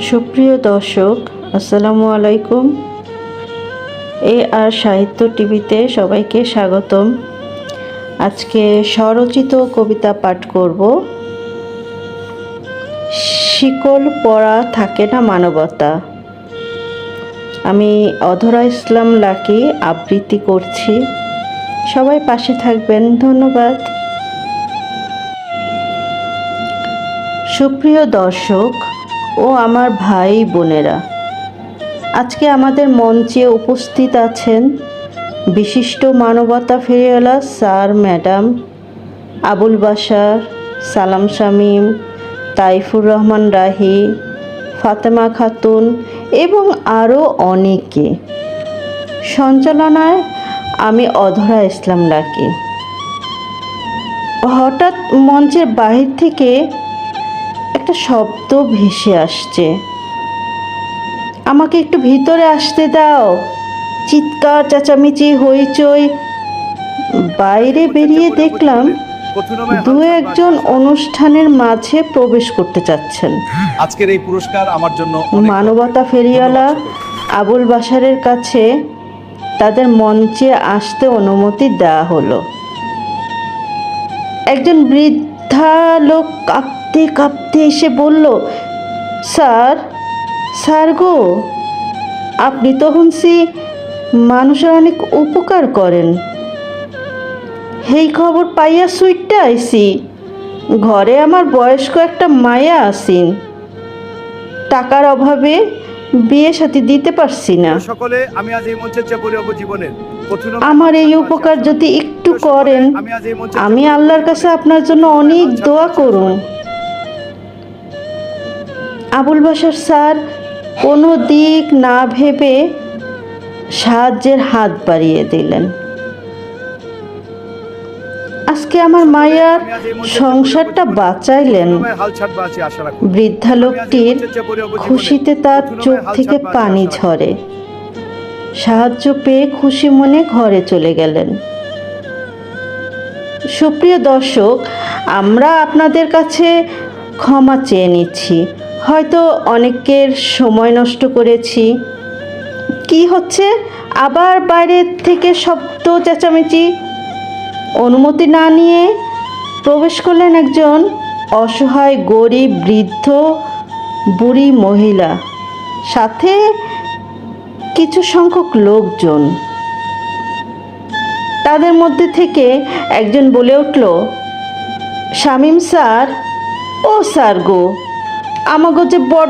সুপ্রিয় দর্শক, আসসালামু আলাইকুম। এ আর সাহিত্য টিভিতে সবাইকে স্বাগতম। আজকে স্বরচিত কবিতা পাঠ করব। শিকল পরা থাকে না মানবতা। আমি অধরা ইসলাম লাকি আবৃত্তি করছি। সবাই পাশে থাকবেন, ধন্যবাদ। সুপ্রিয় দর্শক ও আমার ভাই বোনেরা, আজকে আমাদের মঞ্চে উপস্থিত আছেন বিশিষ্ট মানবতা ফেরিওয়ালা স্যার ম্যাডাম আবুল বাশার, সালাম শামীম, তাইফুর রহমান রাহি, ফাতেমা খাতুন এবং আরও অনেকে। সঞ্চালনায় আমি অধরা ইসলাম লাকি। হঠাৎ মঞ্চের বাহির থেকে একটা শব্দ ভেসে আসছে, আমাকে একটু ভিতরে আসতে দাও। চিৎকার, চেঁচামেচি, হইচই। বাইরে বেরিয়ে দেখলাম দু একজন অনুষ্ঠানের মাঝে প্রবেশ করতে চাচ্ছেন। আজকের এই পুরস্কার আমার জন্য মানবতা ফেরিওয়ালা আবুল বাশারের কাছে তাদের মঞ্চে আসতে অনুমতি দেওয়া হলো। একজন বৃদ্ধা লোক কাঁপতে কাঁপতে এসে বলল, স্যার গো, আপনি তো শুনছি মানুষের অনেক উপকার করেন। এই খবর পাইয়া সুইটটা আইসি। ঘরে আমার বয়স্ক একটা মায়া আসিন, টাকার অভাবে বিয়ে সাথে দিতে পারছি না। সকলে আমি আজ এই মঞ্চে চেয়ে পড়ব জীবনের আমার এই উপকার যদি একটু করেন, আমি আল্লাহর কাছে আপনার জন্য অনেক দোয়া করুন। আবুল বাশার স্যার কোনো দিক না ভেবে সাহায্যের হাত বাড়িয়ে দিলেন। আজকে আমার মায়ার সংসারটা বাঁচাইলেন। বৃদ্ধা লোকটির খুশিতে তার চোখ থেকে পানি ঝরে। সাহায্য পেয়ে খুশি মনে ঘরে চলে গেলেন। সুপ্রিয় দর্শক, আমরা আপনাদের কাছে ক্ষমা চেয়ে নিচ্ছি। হয়তো অনেকের সময় নষ্ট করেছি। কি হচ্ছে, আবার বাইরে থেকে শব্দ, চেঁচামেচি। অনুমতি না নিয়ে প্রবেশ করলেন একজন অসহায় গরিব বৃদ্ধ বুড়ি মহিলা, সাথে কিছু সংখ্যক লোকজন। তাদের মধ্যে থেকে একজন বলে উঠল, শামীম স্যার, ও স্যার গো, আমাগো যে বড়